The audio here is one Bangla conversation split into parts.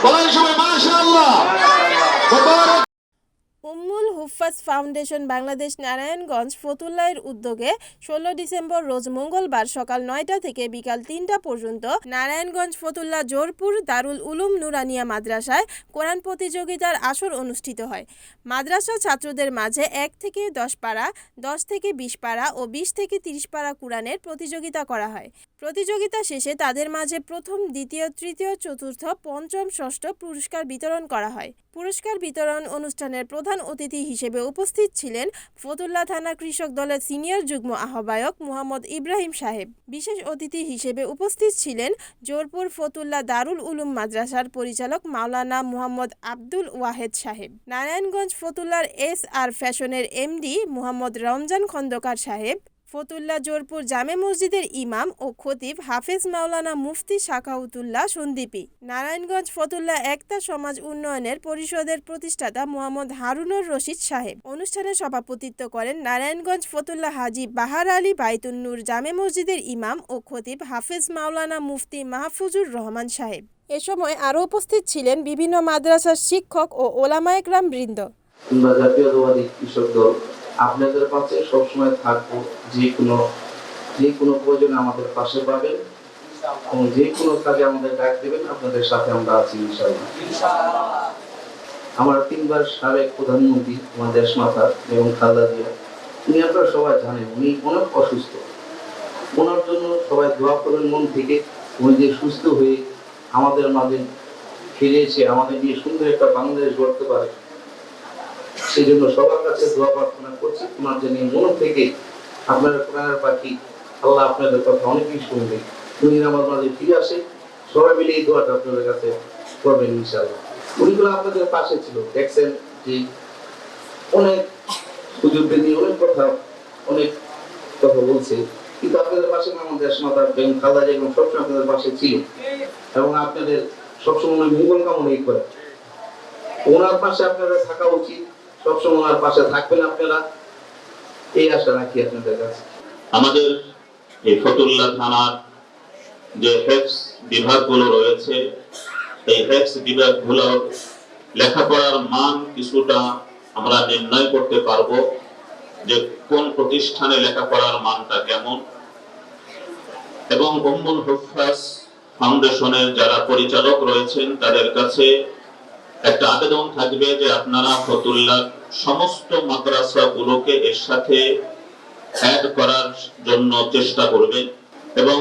বলেন সবাই মাশাআল্লাহ। উম্মুল হুফাজ ফাউন্ডেশন বাংলাদেশ নারায়ণগঞ্জ ফতুল্লার উদ্যোগে 16 ডিসেম্বর রোজ মঙ্গলবার সকাল 9টা থেকে বিকাল 3টা পর্যন্ত নারায়ণগঞ্জ ফতুল্লা জোরপুর দারুল উলুম নুরানিয়া মাদ্রাসায় কোরআন প্রতিযোগিতার আসর অনুষ্ঠিত হয়। মাদ্রাসা ছাত্রদের মাঝে 1 থেকে 10 পারা, 10 থেকে 20 পারা ও 20 থেকে 30 পারা কোরআনের প্রতিযোগিতা করা হয়। প্রতিযোগিতা শেষে তাদের মাঝে প্রথম, দ্বিতীয়, তৃতীয়, চতুর্থ, পঞ্চম, ষষ্ঠ পুরস্কার বিতরণ করা হয়। পুরস্কার বিতরণ অনুষ্ঠানের প্রধান অতিথি হিসেবে উপস্থিত ছিলেন ফতুল্লা থানা কৃষক দলের সিনিয়র যুগ্ম আহ্বায়ক মোহাম্মদ ইব্রাহিম সাহেব। বিশেষ অতিথি হিসেবে উপস্থিত ছিলেন জোরপুর ফতুল্লা দারুল উলুম মাদ্রাসার পরিচালক মাওলানা মোহাম্মদ আব্দুল ওয়াহেদ সাহেব, নারায়ণগঞ্জ ফতুল্লার SR ফ্যাশনের MD মোহাম্মদ রমজান খন্দকার সাহেব, ফতুল্লা জোরপুর জামে মসজিদের ইমাম ও খতিব হাফেজ মাওলানা মুফতি সাখাউতুল্লাহ সন্দীপী, নারায়ণগঞ্জ ফতুল্লা একতা সমাজ উন্নয়নের পরিষদের প্রতিষ্ঠাতা মোহাম্মদ হারুনুর রশিদ সাহেব। অনুষ্ঠানে সভাপতিত্ব করেন নারায়ণগঞ্জ ফতুল্লা হাজী বাহার আলী বাইতুন্নুর জামে মসজিদের ইমাম ও খতিব হাফেজ মাওলানা মুফতি মাহফুজুর রহমান সাহেব। এ সময় আরও উপস্থিত ছিলেন বিভিন্ন মাদ্রাসার শিক্ষক ও ওলামায়ে কেরাম বৃন্দ। জাতীয়তাবাদী কৃষক দল আপনাদের পাশে সবসময় থাকবো। যে কোনো প্রয়োজনে আমাদের পাশে পাবেন এবং যে কোনো কাজে আমাদের ডাক দেবেন, আপনাদের সাথে আমরা আছি ইনশাআল্লাহ। আমার 3বার সাবেক প্রধানমন্ত্রী আমার দেশমাতা এবং খালেদা জিয়া, উনি আপনারা সবাই জানেন উনি অনেক অসুস্থ। ওনার জন্য সবাই দোয়া করবেন মন থেকে। উনি যে সুস্থ হয়ে আমাদের মাঝে ফিরে এসে আমাদের নিয়ে সুন্দর একটা বাংলাদেশ গড়তে পারে, সেই জন্য সবার কাছে দোয়া প্রার্থনা করছি। তোমার জন্য মন থেকে আপনারা কোরআনের পাখি আল্লাহ আপনাদের কথা অনেকেই শুনবে, উনি আমার মাঝে ফিরে আসে, সবাই মিলে এই দোয়াটা আপনাদের কাছে করবেন ইনশাআল্লাহ। উনিগুলো আপনাদের পাশে ছিল, দেখছেন যে অনেক সুযোগ দিয়ে অনেক কথা বলছে, কিন্তু আপনাদের পাশে আমাদের দেশমাতা এবং খালেদা জিয়া এবং সবসময় আপনাদের পাশে ছিল এবং আপনাদের সবসময় মঙ্গল কামনাই করে। ওনার পাশে আপনাদের থাকা উচিত, সবসময় ওনার পাশে থাকবেন আপনারা, এই আশা রাখি আপনাদের কাছে। আমাদের এই ফতুল্লা থানার যে হেফজ বিভাগগুলো রয়েছে, এই হেফজ বিভাগগুলো লেখাপড়ার মান কিছুটা আমরা নির্ণয় করতে পারবো যে কোন প্রতিষ্ঠানে লেখাপড়ার মানটা কেমন। এবং উম্মুল হুফাজ ফাউন্ডেশনের যারা পরিচালক রয়েছেন তাদের কাছে একটা আবেদন থাকবে যে আপনারা ফতুল্লার সমস্ত মাদ্রাসাগুলোকে এর সাথে অ্যাড করার জন্য চেষ্টা করবেন এবং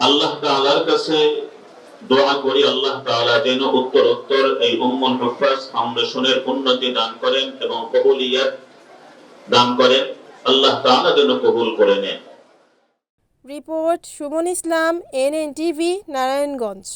আল্লাহ তাআলার কাছে দোয়া করি আল্লাহ তাআলা যেন উত্তরোত্তর এই উম্মুল হুফাজ ফাউন্ডেশনের উন্নতি দান করেন এবং কবুলিয়ত দান করেন, আল্লাহ তাআলা যেন কবুল করে নেন। রিপোর্ট সুমন ইসলাম, NNTV, নারায়ণগঞ্জ।